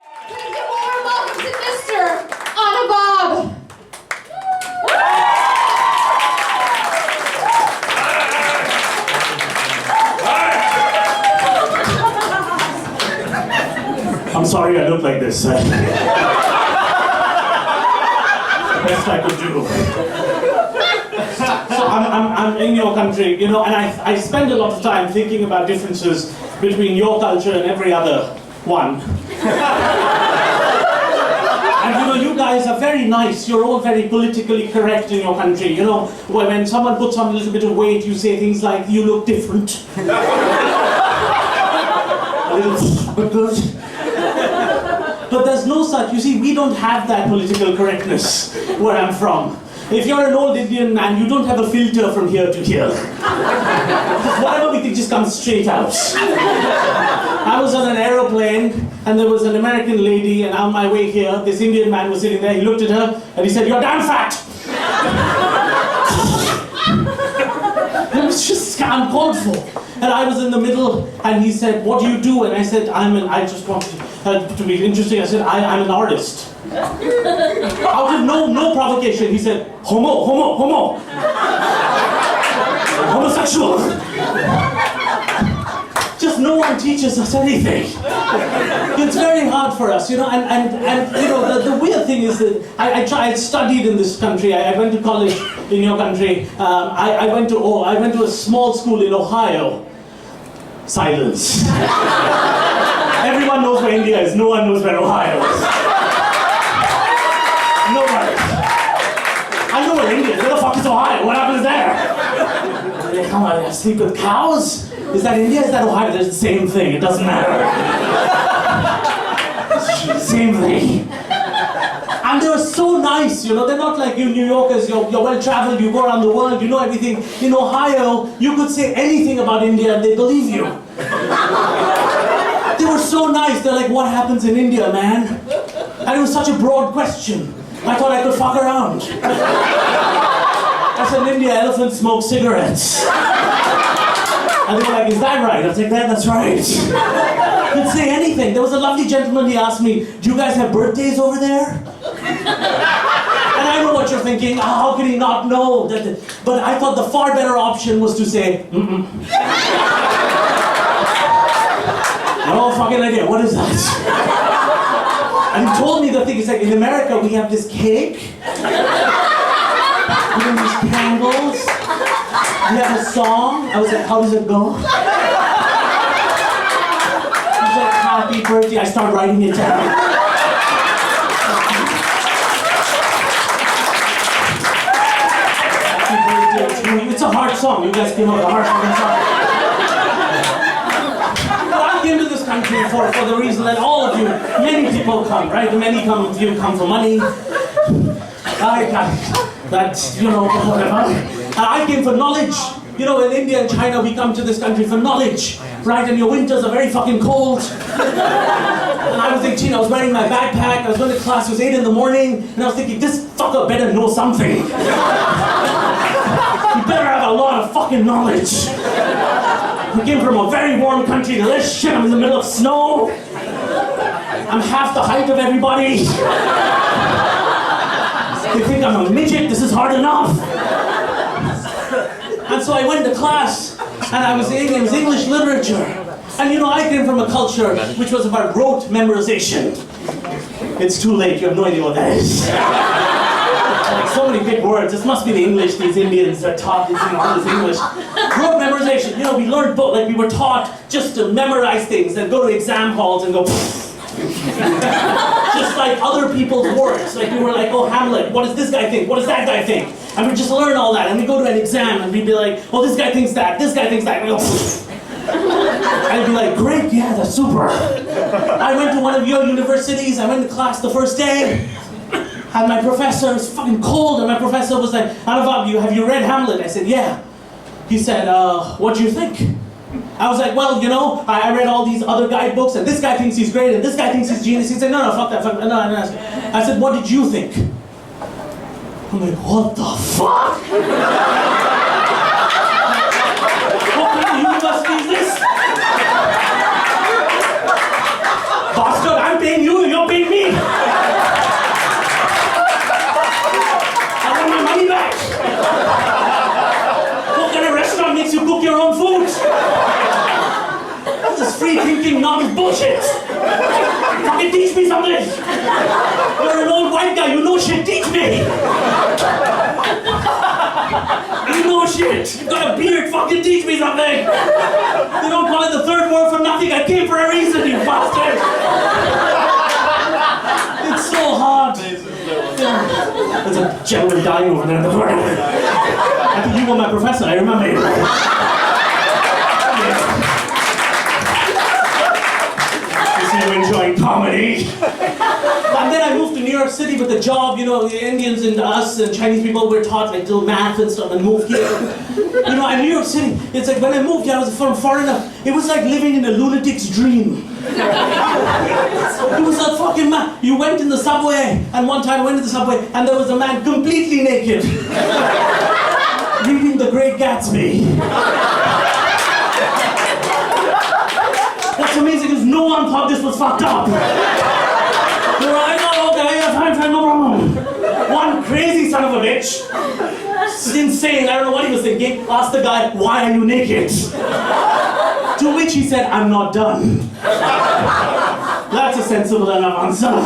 Can I get one more welcome to Mr. Anuvab? I'm sorry I look like this. The best I could do. So I'm in your country, you know, and I spend a lot of time thinking about differences between your culture and every other one. And you know, you guys are very nice. You're all very politically correct in your country. You know, when someone puts on a little bit of weight, you say things like, "You look different." A little, but good. But there's no such, you see, we don't have that political correctness where I'm from. If you're an old Indian man, you don't have a filter from here to here. Whatever we think just comes straight out. I was on an aeroplane and there was an American lady, and on my way here, this Indian man was sitting there. He looked at her and he said, "You're damn fat." It was just uncalled for. And I was in the middle, and he said, "What do you do?" And I said, I just wanted to be interesting. I said, I'm an artist. Out of no provocation, he said, homo. Homosexual. Just no one teaches us anything. It's very hard for us, you know, and you know, the weird thing is that I studied in this country. I went to college in your country. I went to a small school in Ohio. Silence. Everyone knows where India is. No one knows where Ohio is. Nobody. I know where India is. Where the fuck is Ohio? What happens there? They come out and sleep with cows? Is that India? Is that Ohio? There's the same thing. It doesn't matter. Same thing. And they were so nice, you know. They're not like you New Yorkers. You're well-traveled. You go around the world. You know everything. In Ohio, you could say anything about India and they believe you. They were so nice. They're like, "What happens in India, man?" And it was such a broad question. I thought I could fuck around. I said, "In India, elephants smoke cigarettes." And they were like, "Is that right?" I was like, "That's right." Could say anything. There was a lovely gentleman, he asked me, "Do you guys have birthdays over there?" And I know what you're thinking, how can he not know? But I thought the far better option was to say, No fucking idea, what is that? And he told me the thing, he's like, "In America we have this cake, we have these candles, we have a song." I was like, "How does it go?" He's like, "Happy birthday." I start writing it down. It's a hard song. You guys came up with a hard fucking song. But I came to this country for the reason that all of you, many people come, right? Many of you come for money. That, you know, whatever. And I came for knowledge. You know, in India and China, we come to this country for knowledge, right? And your winters are very fucking cold. And I was 18, I was wearing my backpack, I was going to class, it was 8 in the morning, and I was thinking, this fucker better know something. You better have a lot of fucking knowledge. I came from a very warm country to this shit, I'm in the middle of snow. I'm half the height of everybody. They think I'm a midget, this is hard enough. And so I went to class, and it was English literature. And you know, I came from a culture which was about rote memorization. It's too late, you have no idea what that is. Like so many big words. This must be the English these Indians are taught, all this English. Rote memorization, you know, we learned both, like we were taught just to memorize things and go to exam halls and go just like other people's words. Like we were like, "Oh, Hamlet, what does this guy think? What does that guy think?" And we just learn all that, and we go to an exam and we'd be like, "Oh, this guy thinks that, this guy thinks that." And we go, I'd be like, "Great, yeah, that's super." I went to one of your universities, I went to class the first day, and my professor, it was fucking cold, and my professor was like, "Anuvab, have you read Hamlet?" I said, "Yeah." He said, "What do you think?" I was like, "Well, you know, I read all these other guidebooks, and this guy thinks he's great, and this guy thinks he's genius." He said, "No, fuck that, fuck that, no." I said, "What did you think?" I'm like, "What the fuck?" What kind of university is this? Bastard, I'm paying you, and you're free thinking nonsense bullshit. Fucking teach me something. You're an old white guy, you know shit, teach me. You know shit. You've got a beard, fucking teach me something. You don't call it the third word for nothing. I came for a reason, you bastard. It's so hard. There's a gentleman dying over there in the corner. I think you were my professor, I remember you. You enjoying comedy. And then I moved to New York City with a job, you know, the Indians and us and Chinese people were taught like little math and stuff and moved here. You know, in New York City, it's like when I moved here, I was from foreigner, it was like living in a lunatic's dream. It was a fucking man. You went in the subway, and one time I went to the subway, and there was a man completely naked, reading The Great Gatsby. What's amazing is no one thought this was fucked up. They were like, oh, okay, yeah, fine, no problem. One crazy son of a bitch, insane, I don't know what he was thinking, asked the guy, why are you naked? To which he said, I'm not done. That's a sensible enough answer.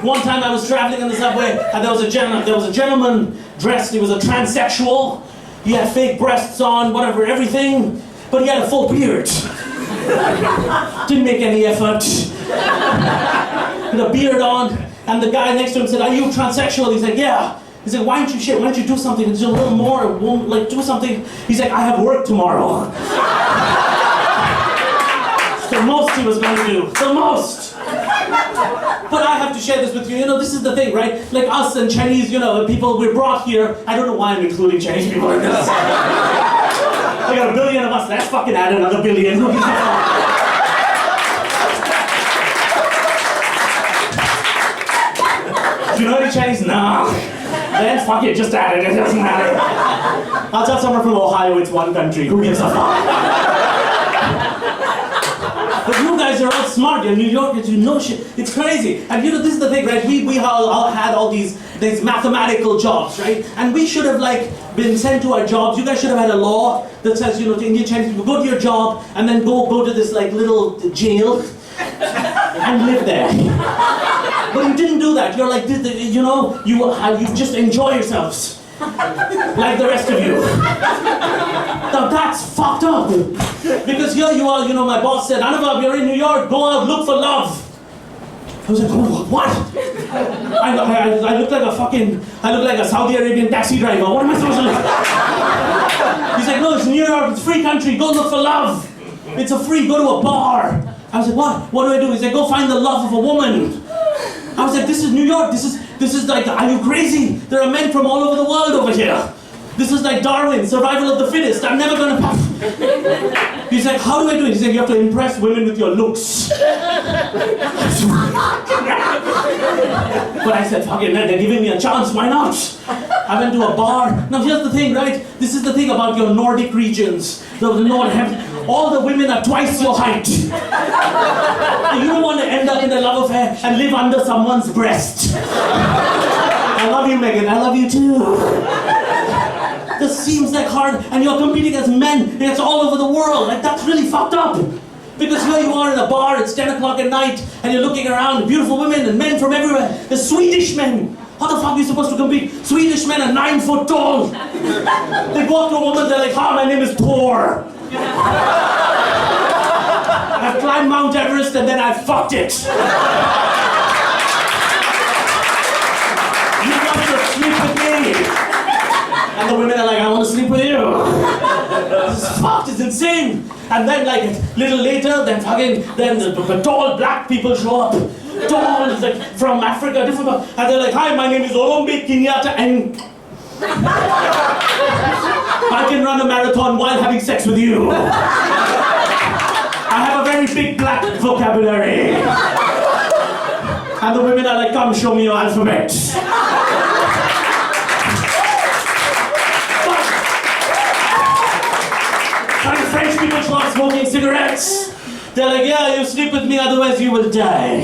One time I was traveling in the subway, and there was a gentleman dressed, he was a transsexual, he had fake breasts on, whatever, everything. But he had a full beard. Didn't make any effort. With a beard on, and the guy next to him said, are you transsexual? He's like, yeah. He's like, why don't you do something? Just a little more, like do something. He's like, I have work tomorrow. It's the most he was going to do. The most. But I have to share this with you. You know, this is the thing, right? Like us and Chinese, you know, people, we're brought here. I don't know why I'm including Chinese people in this. I got 1 billion of us, let's fucking add another billion. Do you know any Chinese? No. Then fuck it, just add it doesn't matter. I'll tell someone from Ohio it's one country, who gives a fuck? But you guys are all smart, you're New Yorkers, you know shit, it's crazy. And you know, this is the thing, right? We all had all these mathematical jobs, right? And we should have like been sent to our jobs. You guys should have had a law that says, you know, to Indian Chinese people, go to your job and then go to this like little jail and live there. But you didn't do that. You're like, you know, you just enjoy yourselves. Like the rest of you. Now that's fucked up. Because here you are, you know, my boss said, Anuvab, you're in New York, go out, look for love. I was like, oh, what? I look like a Saudi Arabian taxi driver. What am I supposed to look? He's like, no, it's New York, it's a free country, go look for love. It's a free, go to a bar. I was like, what? What do I do? He's like, go find the love of a woman. I was like, this is New York, this is like, are you crazy? There are men from all over the world over here. This is like Darwin, survival of the fittest. I'm never gonna pass. He's like, how do I do it? He's like, you have to impress women with your looks. But I said, fuck it, man, they're giving me a chance, why not? I went to a bar. Now here's the thing, right? This is the thing about your Nordic regions. All the women are twice your height. And you don't want to end up in a love affair and live under someone's breast. I love you, Megan, I love you too. This seems like hard, and you're competing as men, and it's all over the world. Like, that's really fucked up. Because here you are in a bar, it's 10 o'clock at night, and you're looking around, beautiful women and men from everywhere. The Swedish men. How the fuck are you supposed to compete? Swedish men are 9 foot tall. They go up to a woman, they're like, hi, my name is Thor. I've climbed Mount Everest, and then I fucked it. You want to sleep with me? And the women are like, I want to sleep with you. This is fucked, it's insane. And then like a little later, then the tall black people show up. Tall, like from Africa, different, and they're like, hi, my name is Olombe Kenyatta, and I can run a marathon while having sex with you. I have a very big black vocabulary. And the women are like, come show me your alphabet. French people start smoking cigarettes. They're like, yeah, you sleep with me, otherwise you will die.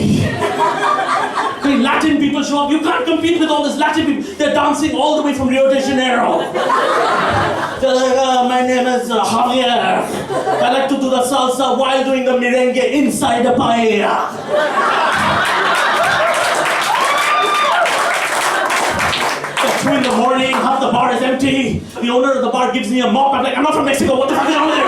Okay, Latin people show up. You can't compete with all this Latin people. They're dancing all the way from Rio de Janeiro. They're like, my name is Javier. I like to do the salsa while doing the merengue inside the paella. At 2 in the morning, half the bar is empty. The owner of the bar gives me a mop. I'm like, I'm not from Mexico. What the fuck is wrong with you?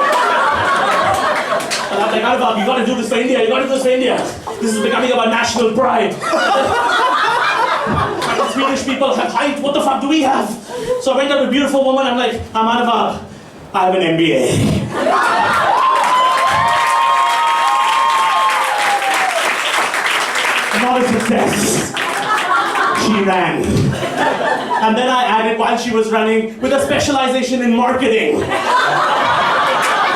And I'm like, Anuvab, you gotta do this for India. You gotta do this for India. This is becoming our national pride. Swedish people have height. What the fuck do we have? So I went up to a beautiful woman. I'm like, I'm Anuvab. I have an MBA. Not a success. She ran. And then I added, while she was running, with a specialization in marketing.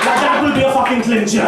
That will be a fucking clincher.